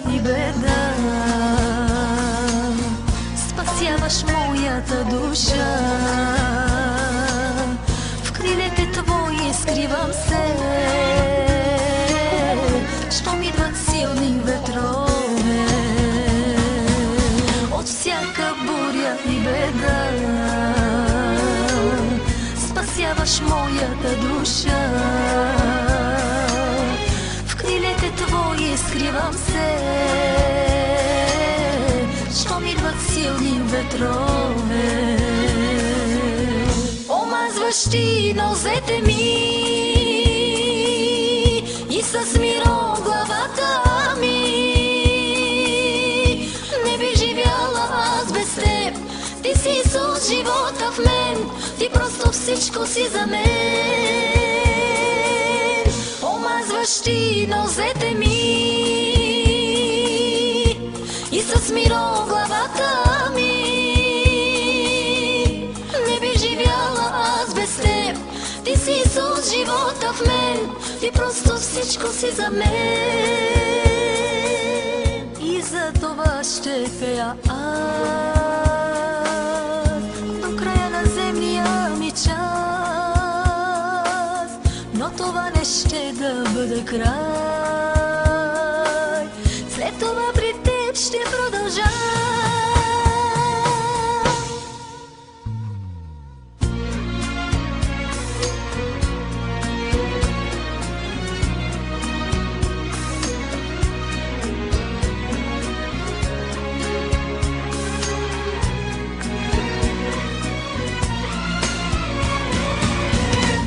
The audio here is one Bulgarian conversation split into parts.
и беда. Спасяваш моята душа, в крилете Твои скривам се, щом идват силни ветрове, от всяка буря и беда. Спасяваш моята душа, в крилете Твои скривам се, щом идват силни ветрове. Омазваш Ти нозете ми и с миро главата ми. Не би живяла аз без Теб, Ти си Исус, живота в мен, Ти просто всичко си за мен. Омазваш Ти нозете ми и с миро главата ми. Не би живяла аз без Теб, Ти си Исус, живота в мен, Ти просто всичко си за мен. И за това ще пея аз до края на земния ми час, но това не ще да бъде край. След това при Теб ще продължа.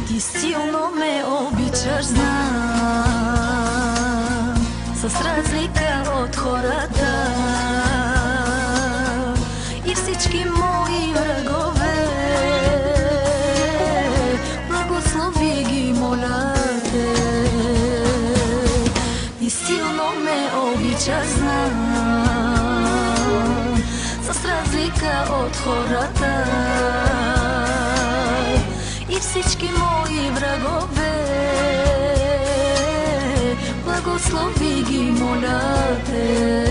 Ти силно ме обичаш, знам, с разлика от хората, и всички мои врагове благослови ги, моля Те. И силно ме обичаш, знам, с разлика от хората, и всички мои врагове благослови ги, моля Те.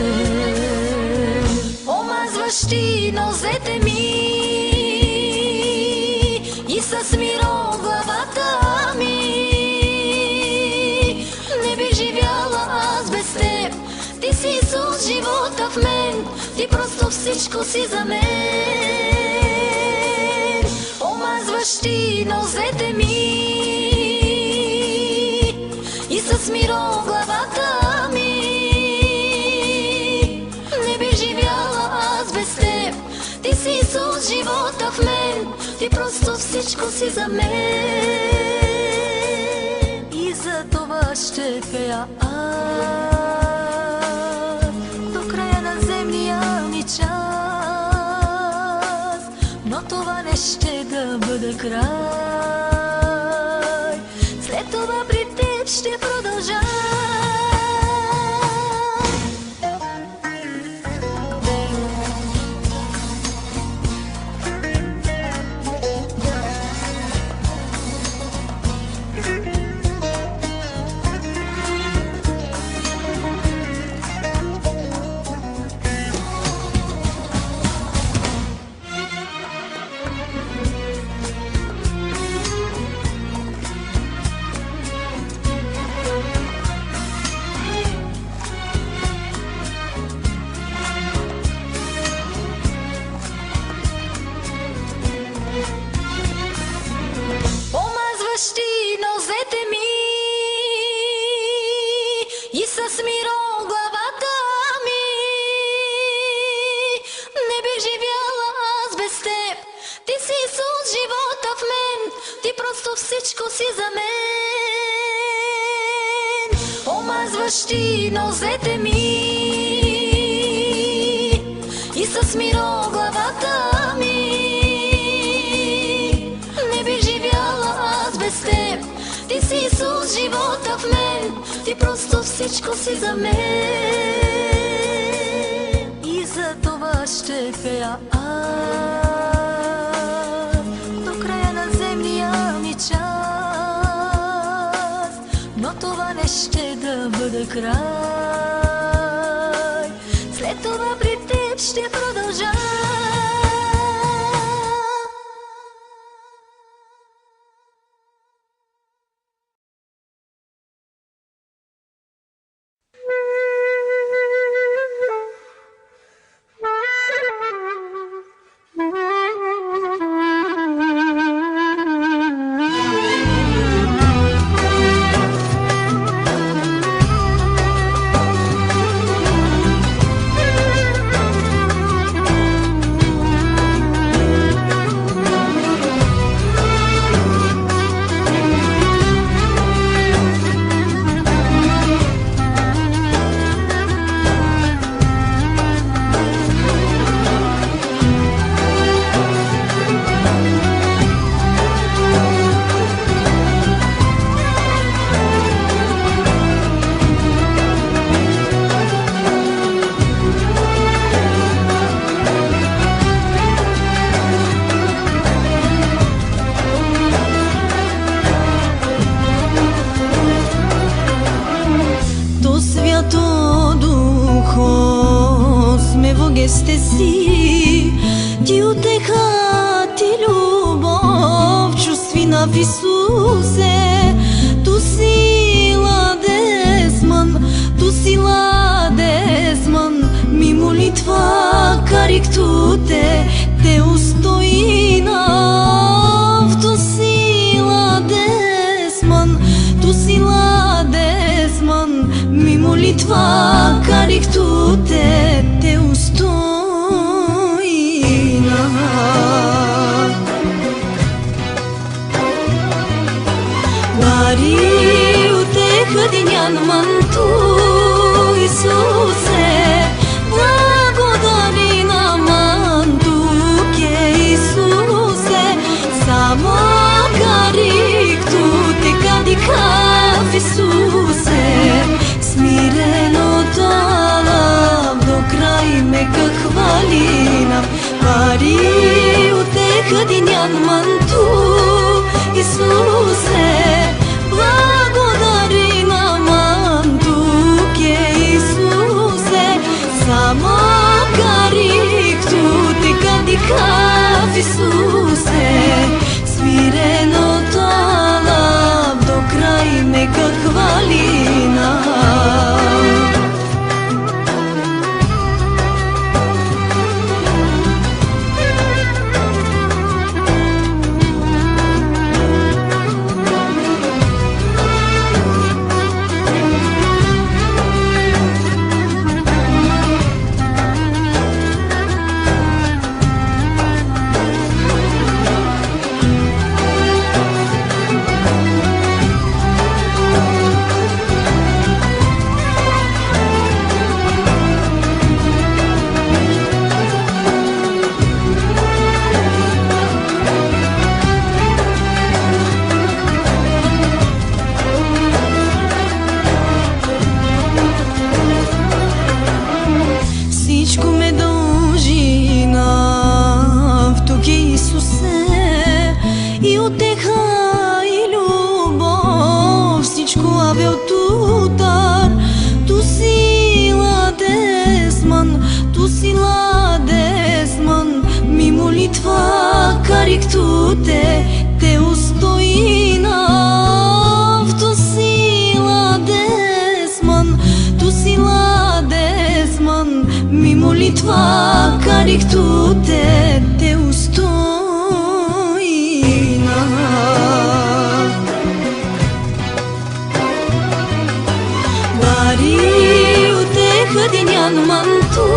Омазваш Ти нозете ми и с миро главата ми. Не би живяла аз без Теб, Ти си Исус, живота в мен, Ти просто всичко си за мен. Омазваш Ти нозете ми и с миро главата ми. Не би живяла аз без Теб, Ти си Исус, живота в мен, Ти просто всичко си за мен. И за това ще пея аз до края на земния ми час, но това не ще да бъде край. След това при Теб ще продължа. Омазваш Ти нозете ми и с миро главата ми. Не би живяла аз без Теб, Ти си Исус, живота в мен, Ти просто всичко си за мен. Омазваш Ти нозете ми и с миро главата ми. Не би живяла аз без Теб, Ти си Исус, живота в мен, Ти просто всичко си за мен. И за това ще пея аз до края на земния ми час, но това не ще да бъде край. ще продължа. Сте си, ти утеха, ти любов, чувствина в Исусе. Tu si ladesman, tu si ladesman, mi molitva карик те устои нав. Tu si ladesman, mi molitva карик те устои. Дари утеха денyan манту, Исусе, благодари на манту ке Исусе, само карик ту те кадикав Исусе, смирено талам до край мека хвалинам. Дари утеха денyan манту, Исусе, благодари на манту ке Исусе, само карик ту те кадикав Исусе, смирено талам до край мека хвалина. Всичко ме дължи на тук Исусе, и утеха, и любов, всичко аве от удар. Tu si ладесман, ми молитва карик те устои нав. Tu si ладесман, ми молитва карик те устои нав. Дари утеха денyan манту,